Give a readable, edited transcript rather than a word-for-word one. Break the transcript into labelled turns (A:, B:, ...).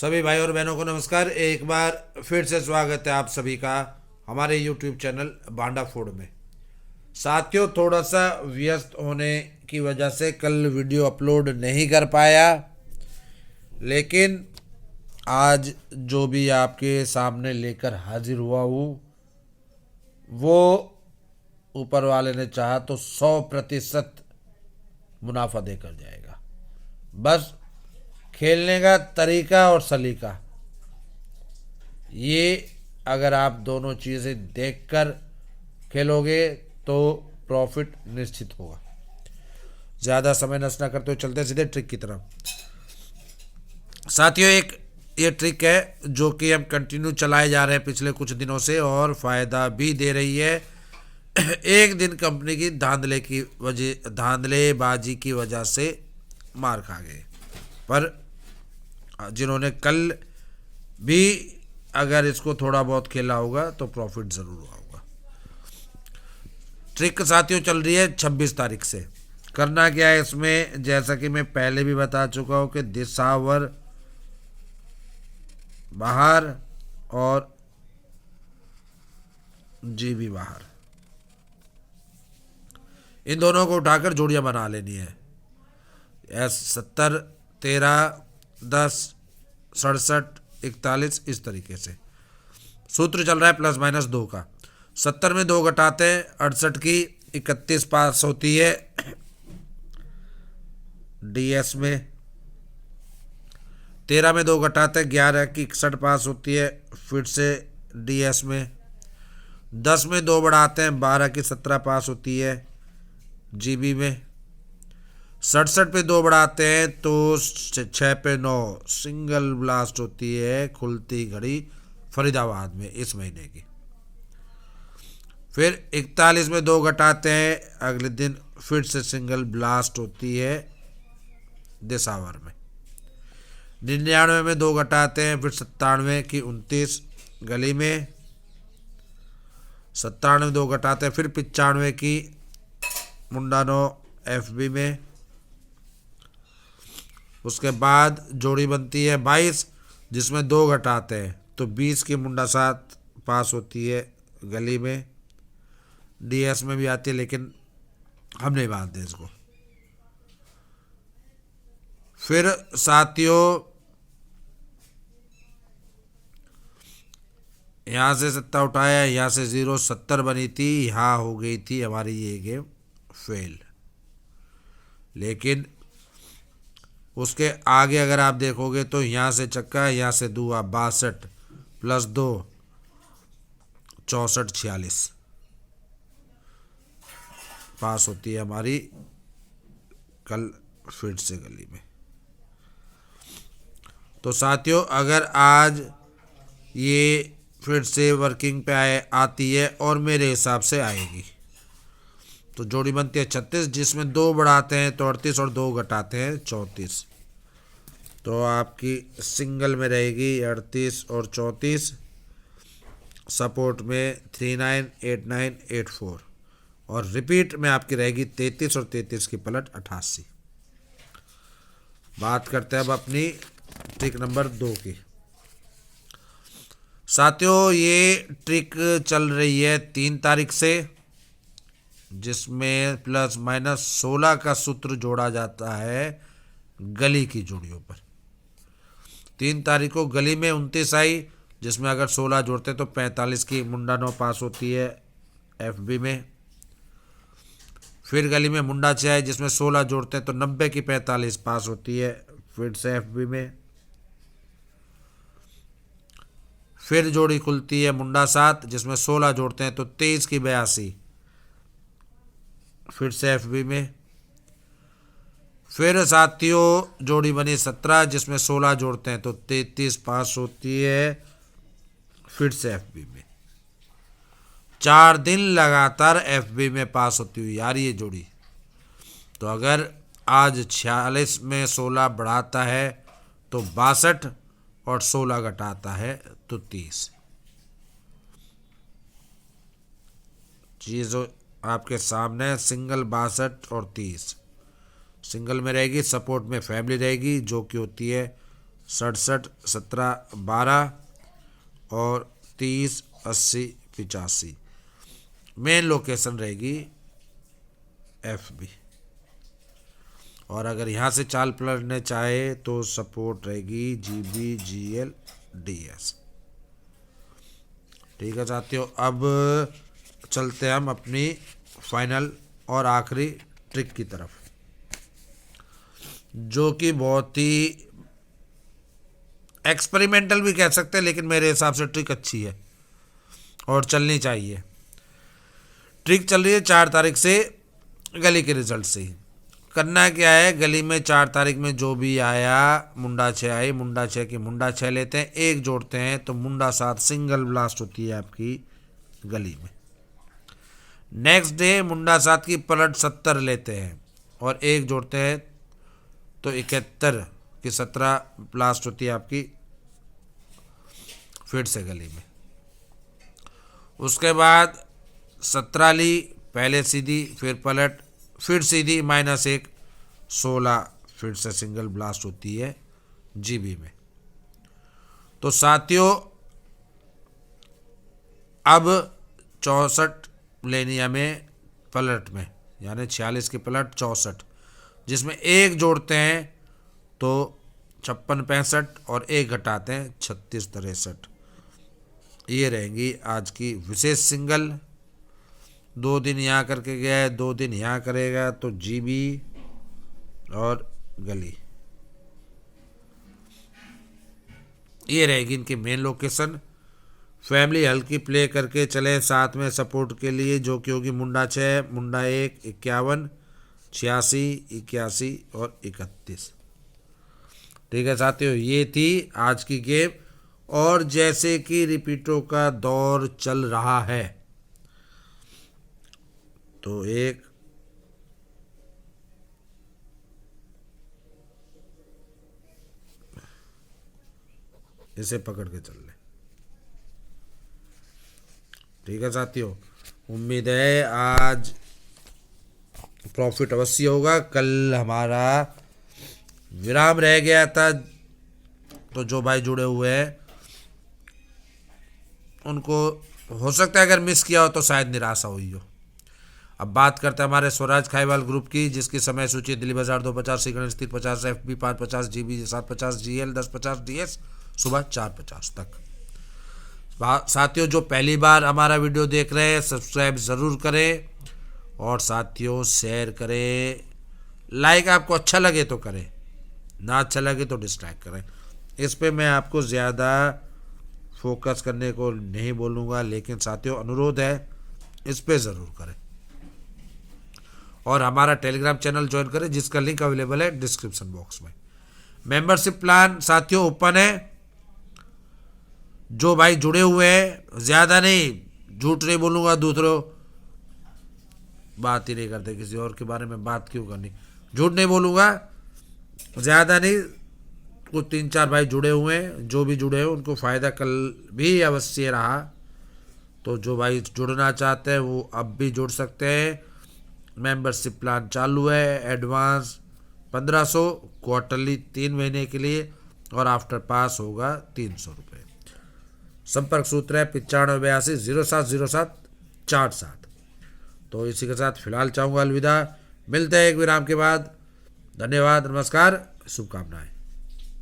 A: सभी भाई और बहनों को नमस्कार। एक बार फिर से स्वागत है आप सभी का हमारे YouTube चैनल बांडा फूड में। साथियों, थोड़ा सा व्यस्त होने की वजह से कल वीडियो अपलोड नहीं कर पाया, लेकिन आज जो भी आपके सामने लेकर हाजिर हुआ हूँ वो ऊपर वाले ने चाहा तो 100% मुनाफा देकर जाएगा। बस खेलने का तरीका और सलीका, ये अगर आप दोनों चीज़ें देखकर खेलोगे तो प्रॉफिट निश्चित होगा। ज़्यादा समय नष्ट ना करते हुए चलते सीधे ट्रिक की तरफ। साथियों, एक ये ट्रिक है जो कि हम कंटिन्यू चलाए जा रहे हैं पिछले कुछ दिनों से और फ़ायदा भी दे रही है। एक दिन कंपनी की धांधलेबाजी की वजह से मार खा गए, पर जिन्होंने कल भी अगर इसको थोड़ा बहुत खेला होगा तो प्रॉफिट ज़रूर हुआ होगा। ट्रिक साथियों चल रही है 26 तारीख से। करना क्या है इसमें, जैसा कि मैं पहले भी बता चुका हूँ कि दिसावर बाहर और जीबी बाहर, इन दोनों को उठाकर जोड़ियां बना लेनी है। 70, 13, 10, 67, 41, इस तरीके से सूत्र चल रहा है प्लस माइनस 2 का। 70 में 2 घटाते हैं 68 की 31 पास होती है डीएस में। 13 में 2 घटाते 11 की 61 पास होती है फिर से डीएस में। 10 में 2 बढ़ाते हैं 12 की 17 पास होती है जीबी में। 67 पे 2 बढ़ाते हैं तो 6 पे 9 सिंगल ब्लास्ट होती है खुलती घड़ी फरीदाबाद में इस महीने की। फिर 41 में 2 घटाते हैं अगले दिन फिर से सिंगल ब्लास्ट होती है दिसावर में। 99 में 2 घटाते हैं फिर 97 की 29 गली में। 97 में 2 घटाते हैं फिर 95 की मुंडानो एफबी में। उसके बाद जोड़ी बनती है 22 जिसमें 2 घटाते हैं तो 20 की मुंडा 7 पास होती है गली में। डीएस में भी आती है लेकिन हम नहीं मानते इसको। फिर साथियों यहाँ से 7 उठाया, यहाँ से 0, 70 बनी थी, यहाँ हो गई थी हमारी ये गेम फेल। लेकिन उसके आगे अगर आप देखोगे तो यहाँ से चक्का, यहाँ से दुआ 62 प्लस 2 64 46 पास होती है हमारी कल फिर से गली में। तो साथियों अगर आज ये फिर से वर्किंग पे आती है और मेरे हिसाब से आएगी तो जोड़ी बनती है 36 जिसमें 2 बढ़ाते हैं तो 38 और 2 घटाते हैं 34। तो आपकी सिंगल में रहेगी 38 और 34, सपोर्ट में 39, 89, 84 और रिपीट में आपकी रहेगी 33 और 33 की पलट 88। बात करते हैं अब अपनी ट्रिक नंबर 2 की। साथियों ये ट्रिक चल रही है 3 तारीख से, जिसमें प्लस माइनस 16 का सूत्र जोड़ा जाता है गली की जोड़ियों पर। 3 तारीख को गली में 29 आई जिसमें अगर 16 जोड़ते तो 45 की मुंडा 9 पास होती है एफबी में। फिर गली में मुंडा 6 आई जिसमें 16 जोड़ते हैं तो 90 की 45 पास होती है फिर से एफबी में। फिर जोड़ी खुलती है मुंडा 7 जिसमें 16 जोड़ते हैं तो 23 की 82 फिर से एफबी में। फिर साथियों जोड़ी बनी 17 जिसमें 16 जोड़ते हैं तो 33 पास होती है फिर से एफबी में। 4 दिन लगातार एफबी में पास होती हुई यार ये जोड़ी। तो अगर आज 46 में 16 बढ़ाता है तो 62 और 16 घटाता है तो 30। चीज़ आपके सामने सिंगल 62 और 30। सिंगल में रहेगी, सपोर्ट में फैमिली रहेगी जो कि होती है 67 17 12 और 30 80 85। मेन लोकेशन रहेगी FB। और अगर यहाँ से चाल पलटने चाहे तो सपोर्ट रहेगी GB GL DS। ठीक है साथियों, अब चलते हैं हम अपनी फाइनल और आखिरी ट्रिक की तरफ, जो कि बहुत ही एक्सपेरिमेंटल भी कह सकते हैं, लेकिन मेरे हिसाब से ट्रिक अच्छी है और चलनी चाहिए। ट्रिक चल रही है 4 तारीख से गली के रिजल्ट से ही। करना क्या है, गली में 4 तारीख में जो भी आया, मुंडा 6 आई, मुंडा 6 की मुंडा 6 लेते हैं, 1 जोड़ते हैं तो मुंडा 7 सिंगल ब्लास्ट होती है आपकी गली में। नेक्स्ट डे मुंडा 7 की पलट 70 लेते हैं और 1 जोड़ते हैं तो 71 की 17 ब्लास्ट होती है आपकी फिर से गली में। उसके बाद 17 ली, पहले सीधी फिर पलट फिर सीधी -1 16 फिर से सिंगल ब्लास्ट होती है GB में। तो साथियों अब 64 लेनी हमें पलट में, यानी 46 की पलट 64, जिसमें 1 जोड़ते हैं तो 56 65 और 1 घटाते हैं 36 63। ये रहेंगी आज की विशेष सिंगल। 2 दिन यहाँ करके गया है, 2 दिन यहाँ करेगा तो GB और गली, ये रहेगी इनकी मेन लोकेशन। फैमिली हल्की प्ले करके चले साथ में सपोर्ट के लिए, जो कि होगी मुंडा 6 मुंडा 1 51 86 81 और 31। ठीक है साथियों, ये थी आज की गेम। और जैसे कि रिपीटों का दौर चल रहा है तो एक इसे पकड़ के चल ले। ठीक है साथियों, उम्मीद है आज प्रॉफिट अवश्य होगा। कल हमारा विराम रह गया था, तो जो भाई जुड़े हुए हैं उनको हो सकता है अगर मिस किया हो तो शायद निराशा हुई हो। अब बात करते हैं हमारे स्वराज खाईवाल ग्रुप की, जिसकी समय सूची दिल्ली बाजार 250, Ganesh 350, FB 550, GB 750, GL 1050, DS सुबह 4:50 तक। साथियों जो पहली बार हमारा वीडियो देख रहे हैं सब्सक्राइब ज़रूर करें और साथियों शेयर करें। लाइक आपको अच्छा लगे तो करें, ना अच्छा लगे तो डिसलाइक करें। इस पे मैं आपको ज़्यादा फोकस करने को नहीं बोलूँगा, लेकिन साथियों अनुरोध है इस पे ज़रूर करें। और हमारा टेलीग्राम चैनल ज्वाइन करें, जिसका लिंक अवेलेबल है डिस्क्रिप्शन बॉक्स में। मेंबरशिप प्लान साथियों ओपन है। जो भाई जुड़े हुए हैं, ज़्यादा नहीं, झूठ नहीं बोलूँगा, दूसरों बात ही नहीं करते, किसी और के बारे में बात क्यों करनी, झूठ नहीं बोलूँगा, ज़्यादा नहीं, कुछ 3-4 भाई जुड़े हुए हैं। जो भी जुड़े हैं उनको फ़ायदा कल भी अवश्य रहा। तो जो भाई जुड़ना चाहते हैं वो अब भी जुड़ सकते हैं। मेंबरशिप प्लान चालू है। एडवांस 1500, क्वार्टरली 3 महीने के लिए और आफ्टर पास होगा 300 रुपये। संपर्क सूत्र है 9582 0707 47। तो इसी के साथ फिलहाल चाहूँगा अलविदा। मिलते हैं एक विराम के बाद। धन्यवाद, नमस्कार, शुभकामनाएं।